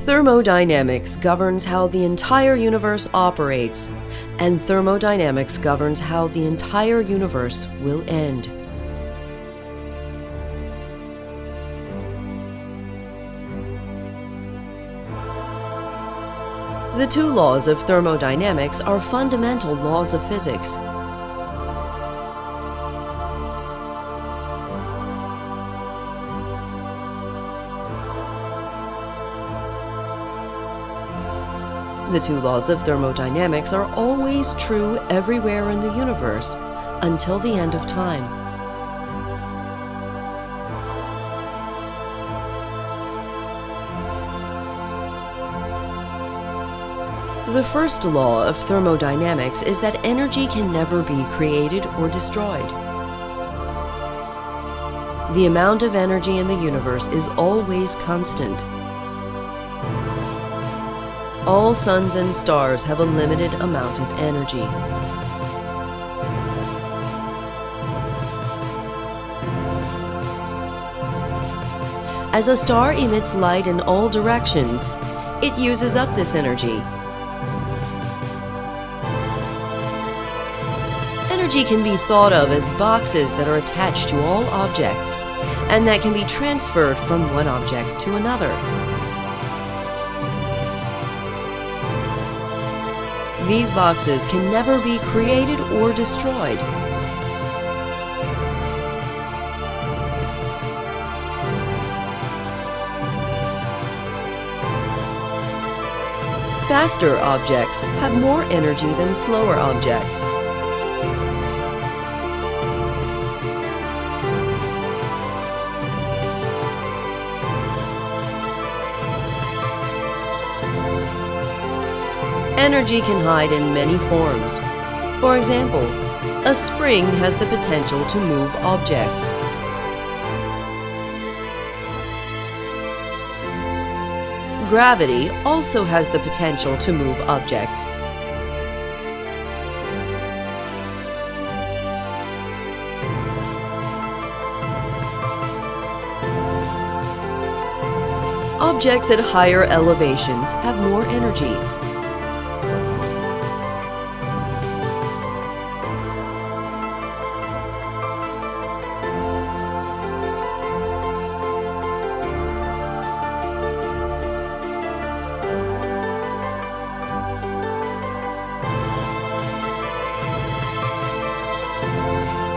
Thermodynamics governs how the entire universe operates, and thermodynamics governs how the entire universe will end. The two laws of thermodynamics are fundamental laws of physics. The two laws of thermodynamics are always true everywhere in the universe until the end of time. The first law of thermodynamics is that energy can never be created or destroyed. The amount of energy in the universe is always constant. All suns and stars have a limited amount of energy. As a star emits light in all directions, it uses up this energy. Energy can be thought of as boxes that are attached to all objects, and that can be transferred from one object to another. These boxes can never be created or destroyed. Faster objects have more energy than slower objects. Energy can hide in many forms. For example, a spring has the potential to move objects. Gravity also has the potential to move objects. Objects at higher elevations have more energy.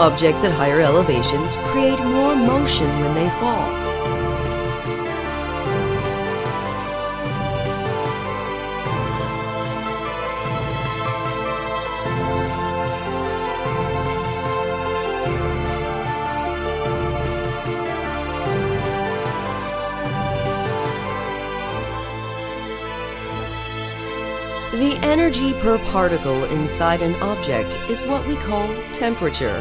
Objects at higher elevations create more motion when they fall. The energy per particle inside an object is what we call temperature.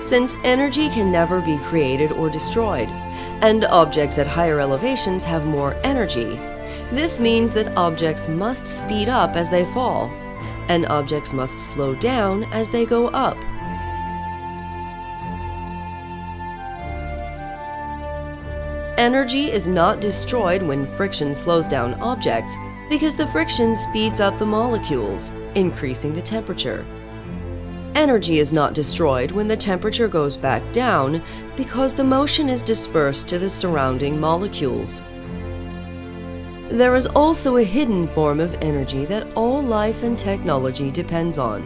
Since energy can never be created or destroyed, and objects at higher elevations have more energy, this means that objects must speed up as they fall, and objects must slow down as they go up. Energy is not destroyed when friction slows down objects because the friction speeds up the molecules, increasing the temperature. Energy is not destroyed when the temperature goes back down because the motion is dispersed to the surrounding molecules. There is also a hidden form of energy that all life and technology depends on.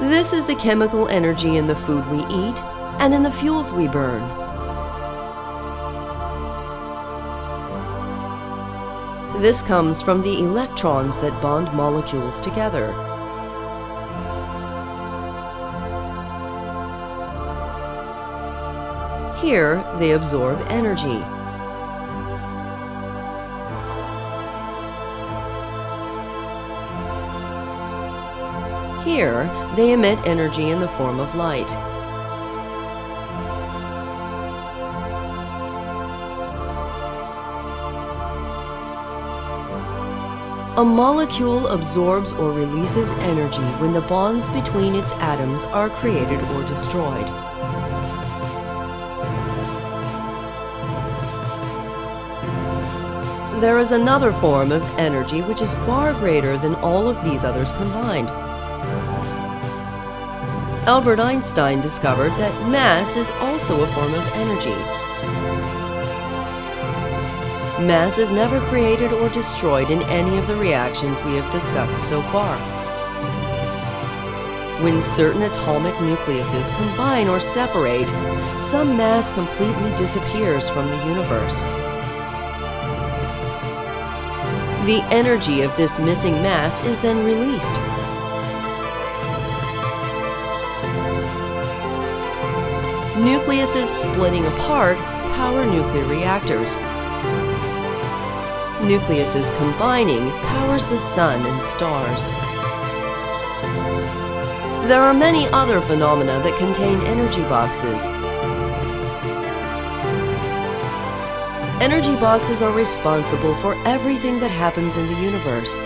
This is the chemical energy in the food we eat and in the fuels we burn. This comes from the electrons that bond molecules together. Here, they absorb energy. Here, they emit energy in the form of light. A molecule absorbs or releases energy when the bonds between its atoms are created or destroyed. There is another form of energy which is far greater than all of these others combined. Albert Einstein discovered that mass is also a form of energy. Mass is never created or destroyed in any of the reactions we have discussed so far. When certain atomic nucleuses combine or separate, some mass completely disappears from the universe. The energy of this missing mass is then released. Nucleuses splitting apart power nuclear reactors. Nucleuses combining powers the sun and stars. There are many other phenomena that contain energy boxes. Energy boxes are responsible for everything that happens in the universe.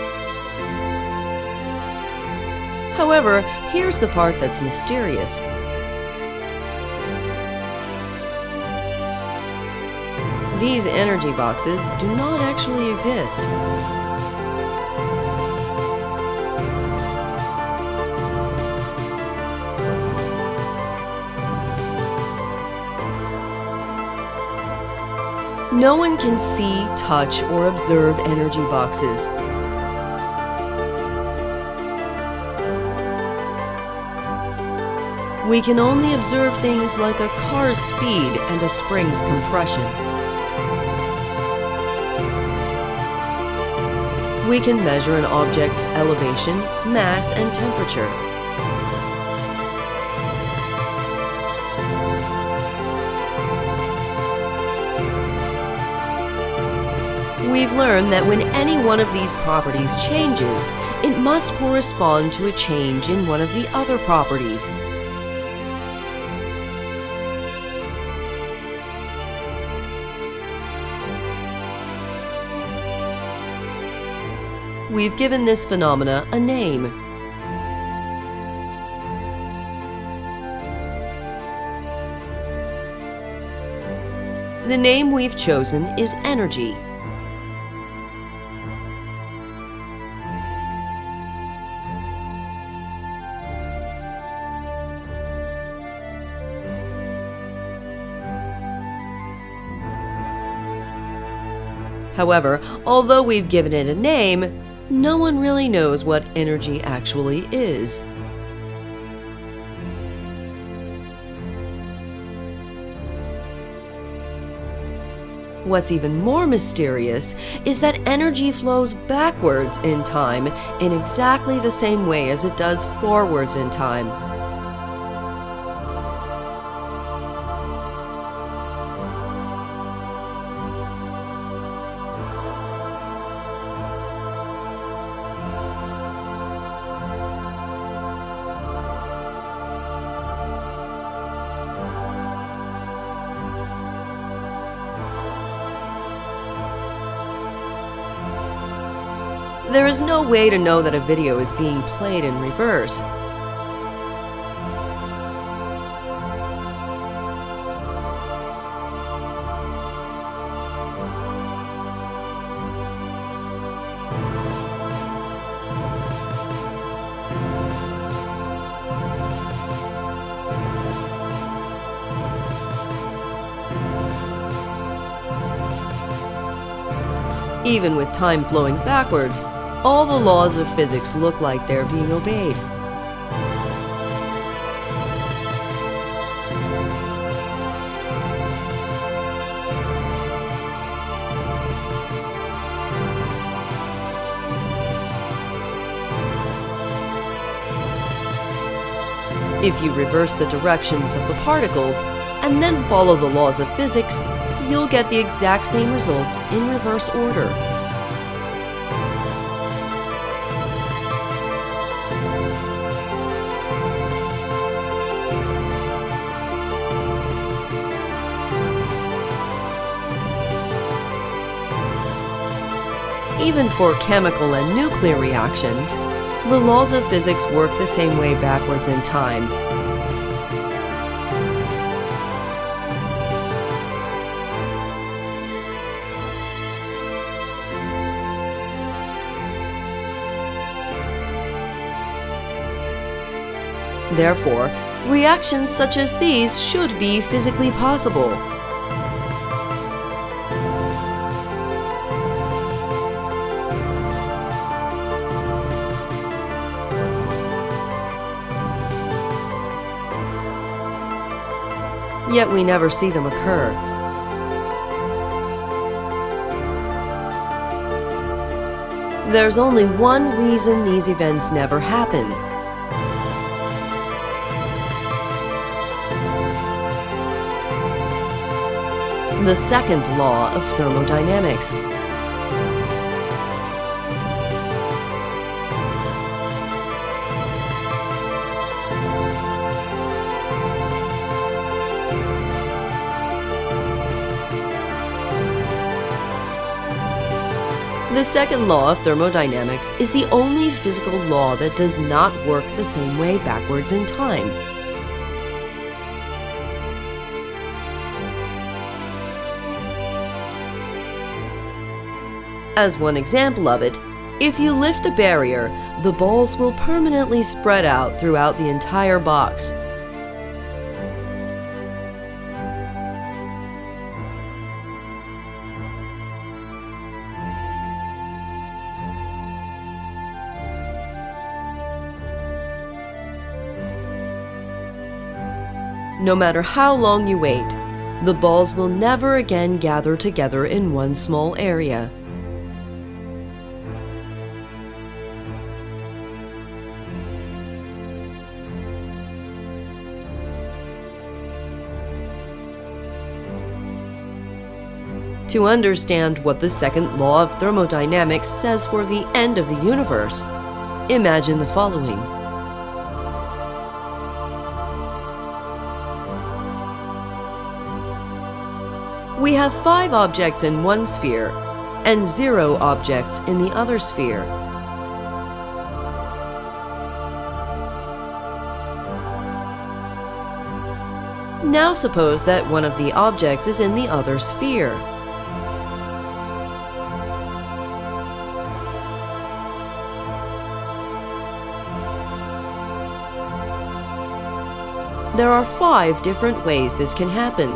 However, here's the part that's mysterious. These energy boxes do not actually exist. No one can see, touch, or observe energy boxes. We can only observe things like a car's speed and a spring's compression. We can measure an object's elevation, mass, and temperature. We've learned that when any one of these properties changes, it must correspond to a change in one of the other properties. We've given this phenomena a name. The name we've chosen is energy. However, although we've given it a name, no one really knows what energy actually is. What's even more mysterious is that energy flows backwards in time in exactly the same way as it does forwards in time. There is no way to know that a video is being played in reverse. Even with time flowing backwards, all the laws of physics look like they're being obeyed. If you reverse the directions of the particles and then follow the laws of physics, you'll get the exact same results in reverse order. Even for chemical and nuclear reactions, the laws of physics work the same way backwards in time. Therefore, reactions such as these should be physically possible. Yet we never see them occur. There's only one reason these events never happen. The second law of thermodynamics. The second law of thermodynamics is the only physical law that does not work the same way backwards in time. As one example of it, if you lift a barrier, the balls will permanently spread out throughout the entire box. No matter how long you wait, the balls will never again gather together in one small area. To understand what the second law of thermodynamics says for the end of the universe, imagine the following. We have 5 objects in one sphere and 0 objects in the other sphere. Now suppose that one of the objects is in the other sphere. There are 5 different ways this can happen.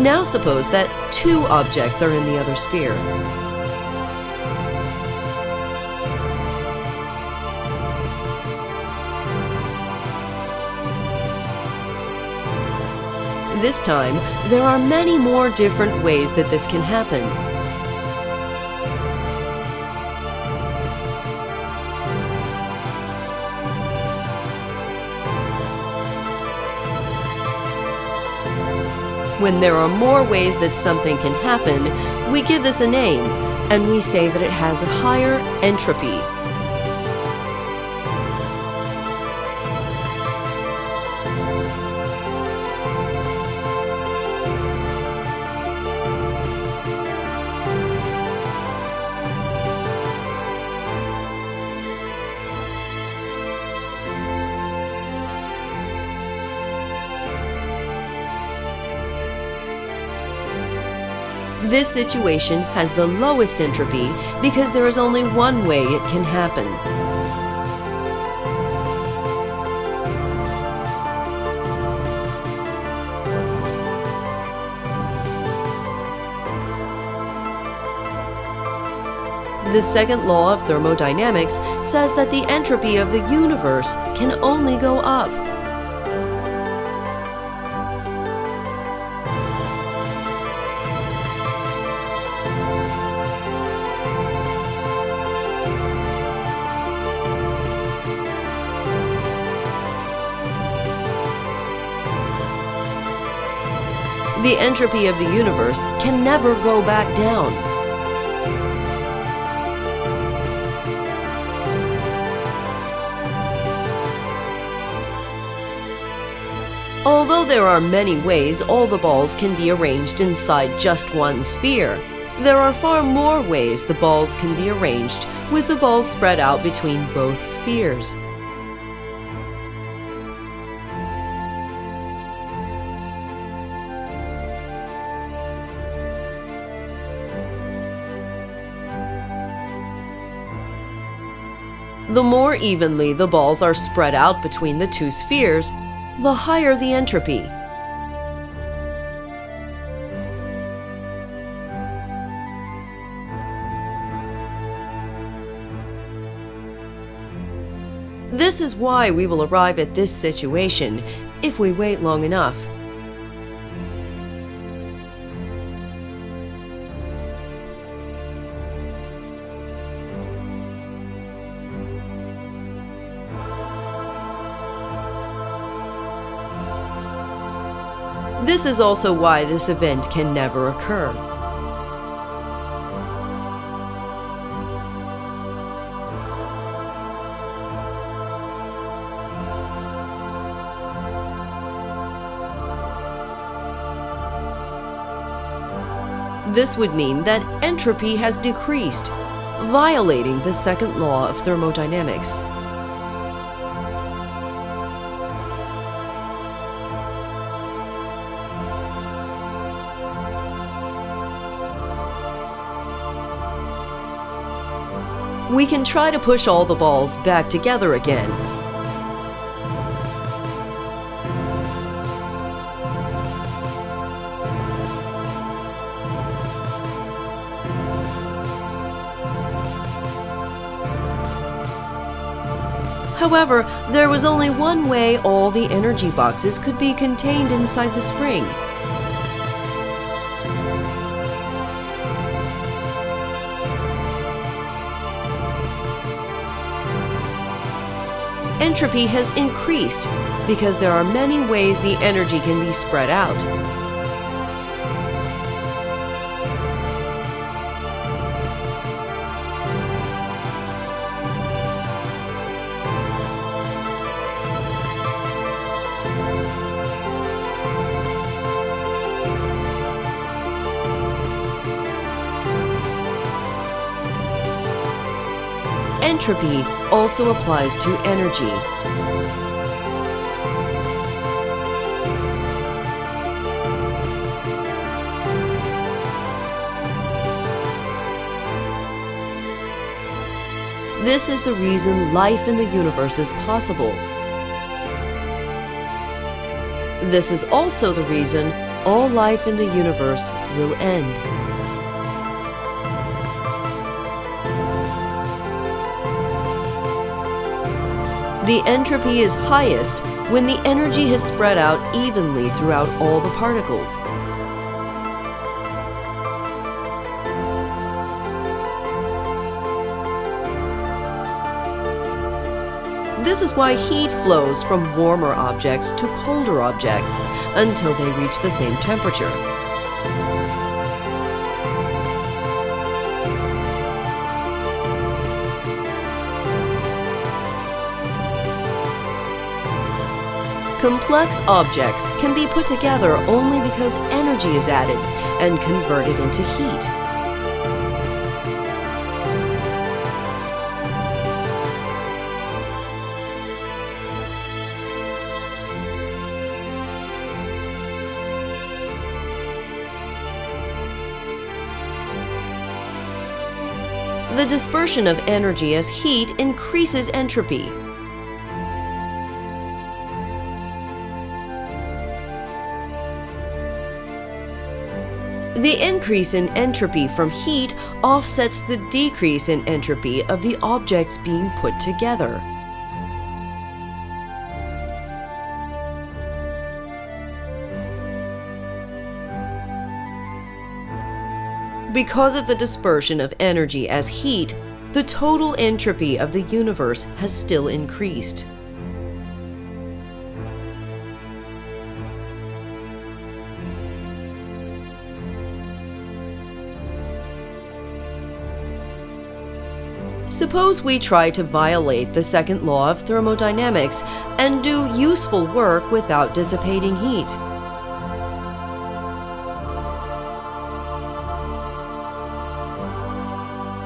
Now suppose that 2 objects are in the other sphere. This time, there are many more different ways that this can happen. When there are more ways that something can happen, we give this a name, and we say that it has a higher entropy. This situation has the lowest entropy because there is only one way it can happen. The second law of thermodynamics says that the entropy of the universe can only go up. The entropy of the universe can never go back down. Although there are many ways all the balls can be arranged inside just one sphere, there are far more ways the balls can be arranged with the balls spread out between both spheres. The more evenly the balls are spread out between the two spheres, the higher the entropy. This is why we will arrive at this situation if we wait long enough. This is also why this event can never occur. This would mean that entropy has decreased, violating the second law of thermodynamics. We can try to push all the balls back together again. However, there was only one way all the energy boxes could be contained inside the spring. Entropy has increased because there are many ways the energy can be spread out. Entropy also applies to energy. This is the reason life in the universe is possible. This is also the reason all life in the universe will end. The entropy is highest when the energy has spread out evenly throughout all the particles. This is why heat flows from warmer objects to colder objects until they reach the same temperature. Complex objects can be put together only because energy is added and converted into heat. The dispersion of energy as heat increases entropy. The increase in entropy from heat offsets the decrease in entropy of the objects being put together. Because of the dispersion of energy as heat, the total entropy of the universe has still increased. Suppose we try to violate the second law of thermodynamics and do useful work without dissipating heat.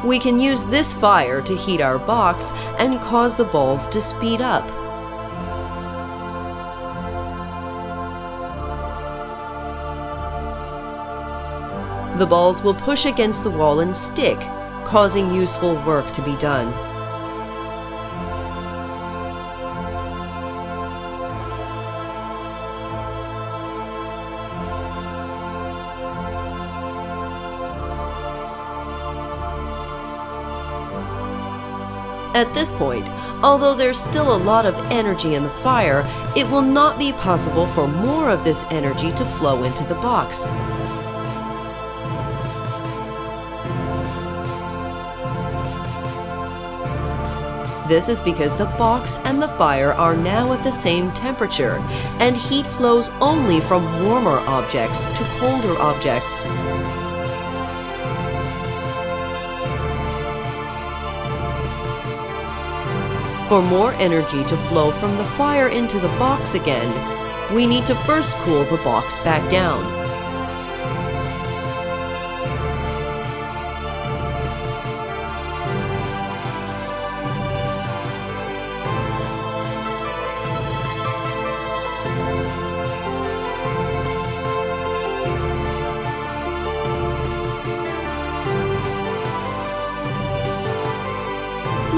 We can use this fire to heat our box and cause the balls to speed up. The balls will push against the wall and stick, causing useful work to be done. At this point, although there's still a lot of energy in the fire, it will not be possible for more of this energy to flow into the box. This is because the box and the fire are now at the same temperature, and heat flows only from warmer objects to colder objects. For more energy to flow from the fire into the box again, we need to first cool the box back down.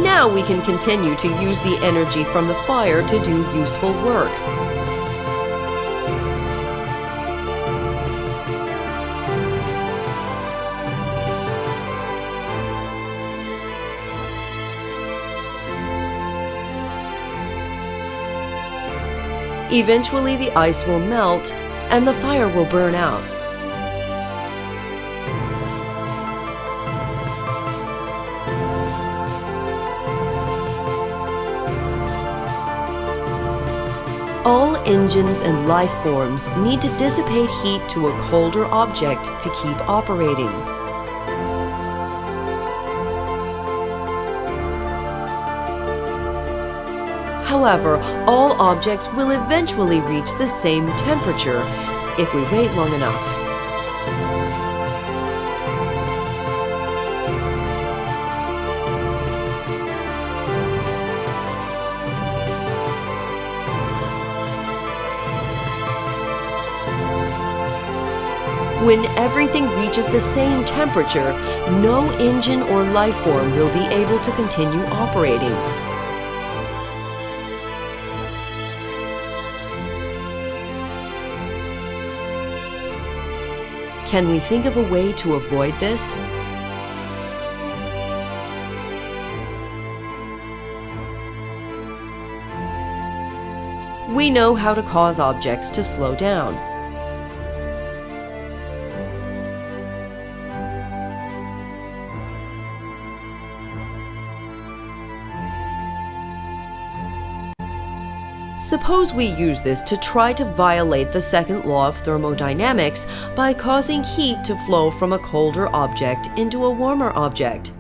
Now we can continue to use the energy from the fire to do useful work. Eventually, the ice will melt and the fire will burn out. All engines and life forms need to dissipate heat to a colder object to keep operating. However, all objects will eventually reach the same temperature if we wait long enough. When everything reaches the same temperature, no engine or life form will be able to continue operating. Can we think of a way to avoid this? We know how to cause objects to slow down. Suppose we use this to try to violate the second law of thermodynamics by causing heat to flow from a colder object into a warmer object.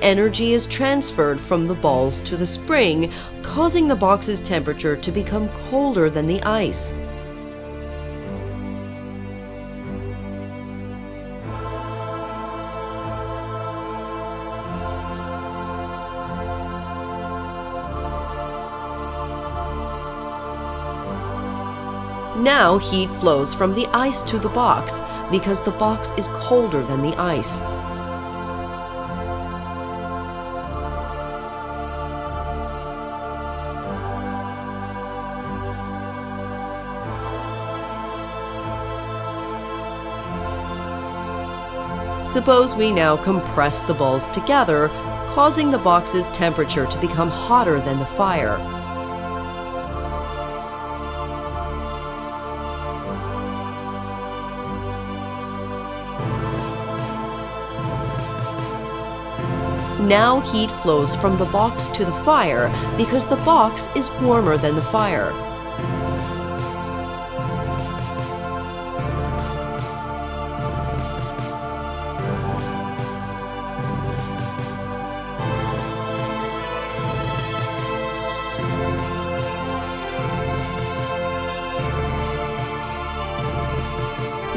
Energy is transferred from the balls to the spring, causing the box's temperature to become colder than the ice. Now heat flows from the ice to the box because the box is colder than the ice. Suppose we now compress the balls together, causing the box's temperature to become hotter than the fire. Now heat flows from the box to the fire because the box is warmer than the fire.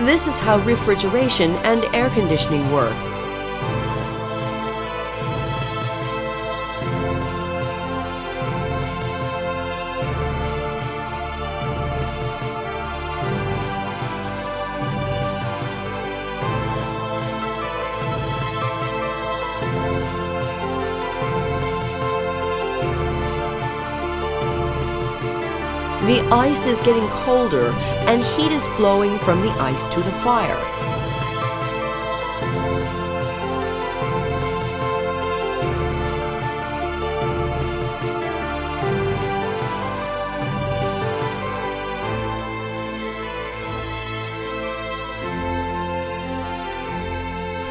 This is how refrigeration and air conditioning work. The ice is getting colder and heat is flowing from the ice to the fire.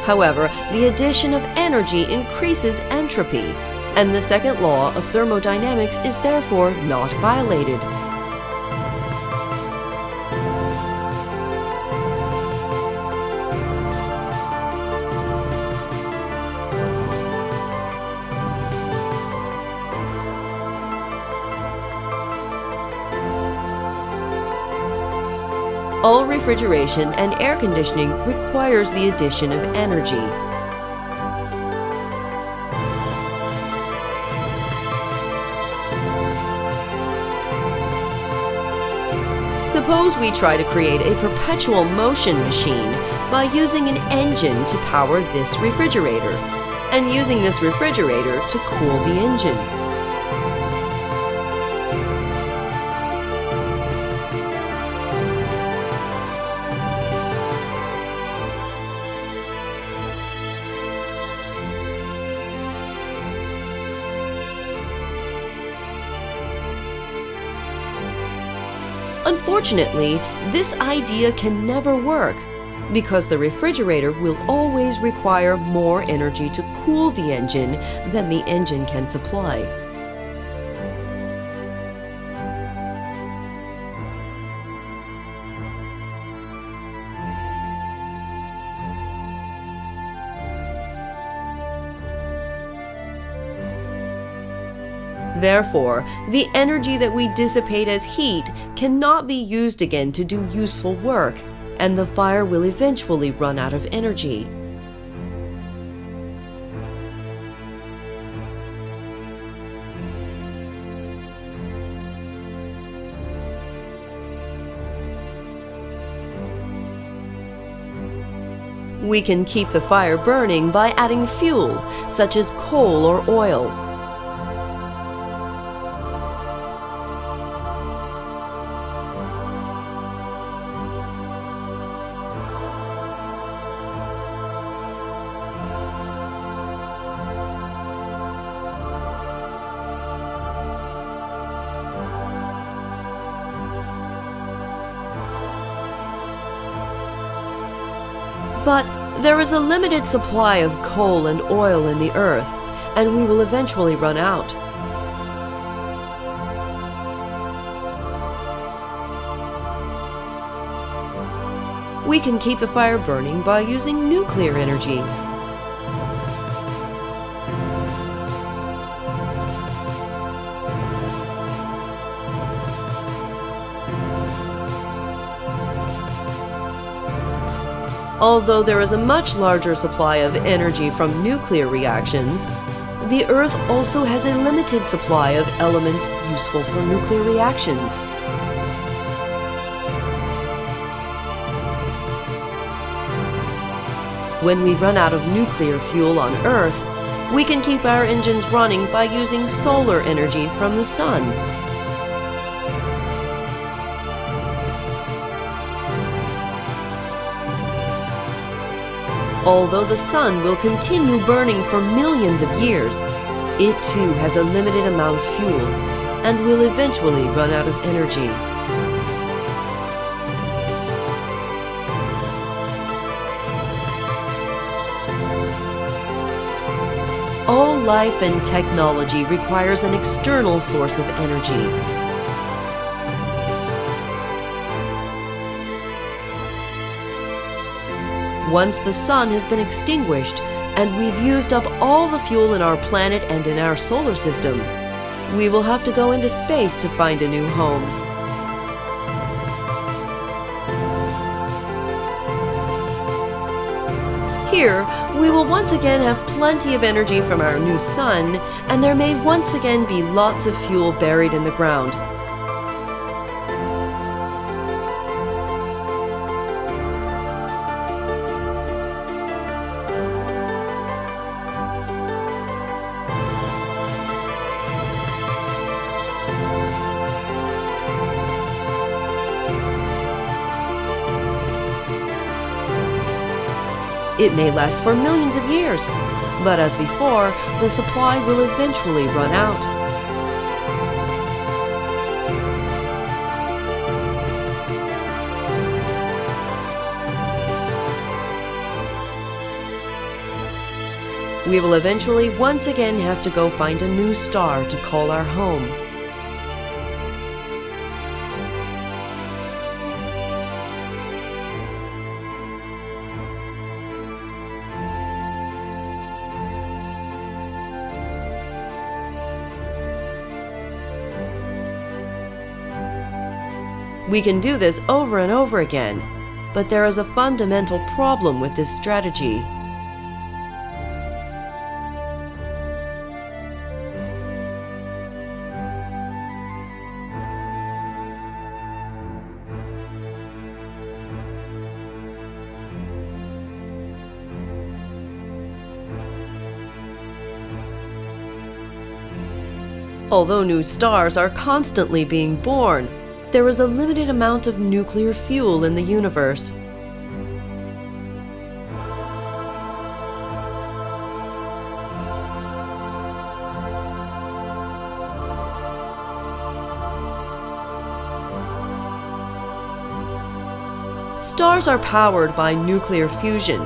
However, the addition of energy increases entropy, and the second law of thermodynamics is therefore not violated. All refrigeration and air conditioning requires the addition of energy. Suppose we try to create a perpetual motion machine by using an engine to power this refrigerator, and using this refrigerator to cool the engine. Unfortunately, this idea can never work because the refrigerator will always require more energy to cool the engine than the engine can supply. Therefore, the energy that we dissipate as heat cannot be used again to do useful work, and the fire will eventually run out of energy. We can keep the fire burning by adding fuel, such as coal or oil. But there is a limited supply of coal and oil in the earth, and we will eventually run out. We can keep the fire burning by using nuclear energy. Although there is a much larger supply of energy from nuclear reactions, the Earth also has a limited supply of elements useful for nuclear reactions. When we run out of nuclear fuel on Earth, we can keep our engines running by using solar energy from the sun. Although the sun will continue burning for millions of years, it too has a limited amount of fuel and will eventually run out of energy. All life and technology requires an external source of energy. Once the sun has been extinguished and we've used up all the fuel in our planet and in our solar system, we will have to go into space to find a new home. Here, we will once again have plenty of energy from our new sun, and there may once again be lots of fuel buried in the ground. It may last for millions of years, but as before, the supply will eventually run out. We will eventually once again have to go find a new star to call our home. We can do this over and over again, but there is a fundamental problem with this strategy. Although new stars are constantly being born, there is a limited amount of nuclear fuel in the universe. Stars are powered by nuclear fusion,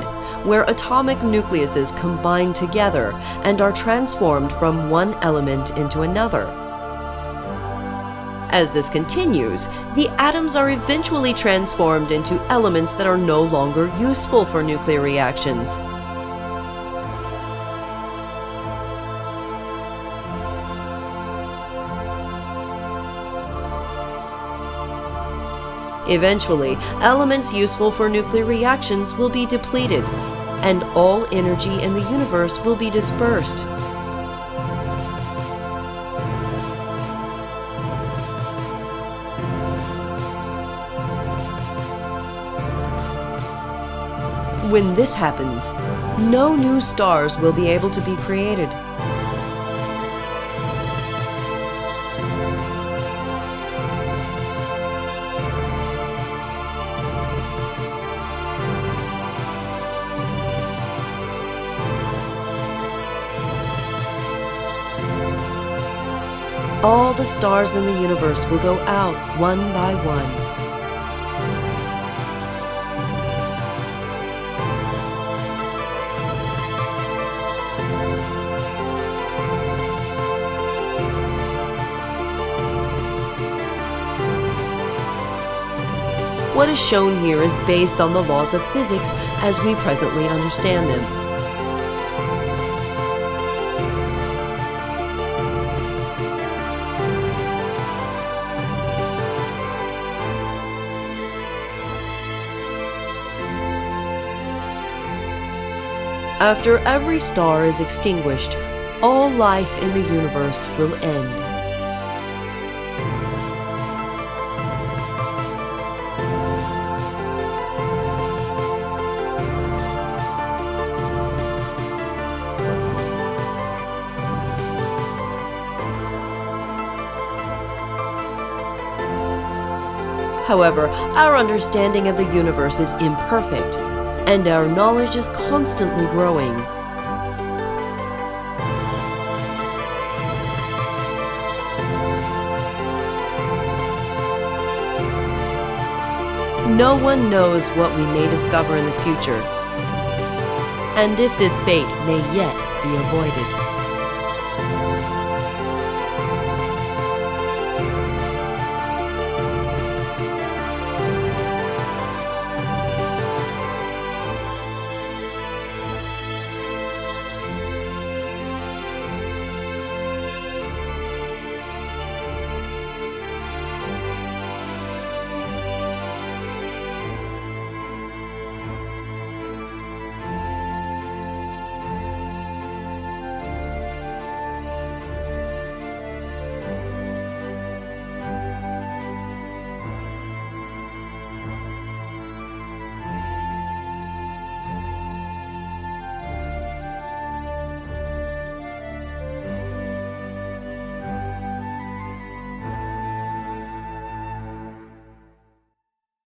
where atomic nucleuses combine together and are transformed from one element into another. As this continues, the atoms are eventually transformed into elements that are no longer useful for nuclear reactions. Eventually, elements useful for nuclear reactions will be depleted, and all energy in the universe will be dispersed. When this happens, no new stars will be able to be created. All the stars in the universe will go out one by one. What is shown here is based on the laws of physics as we presently understand them. After every star is extinguished, all life in the universe will end. However, our understanding of the universe is imperfect, and our knowledge is constantly growing. No one knows what we may discover in the future, and if this fate may yet be avoided.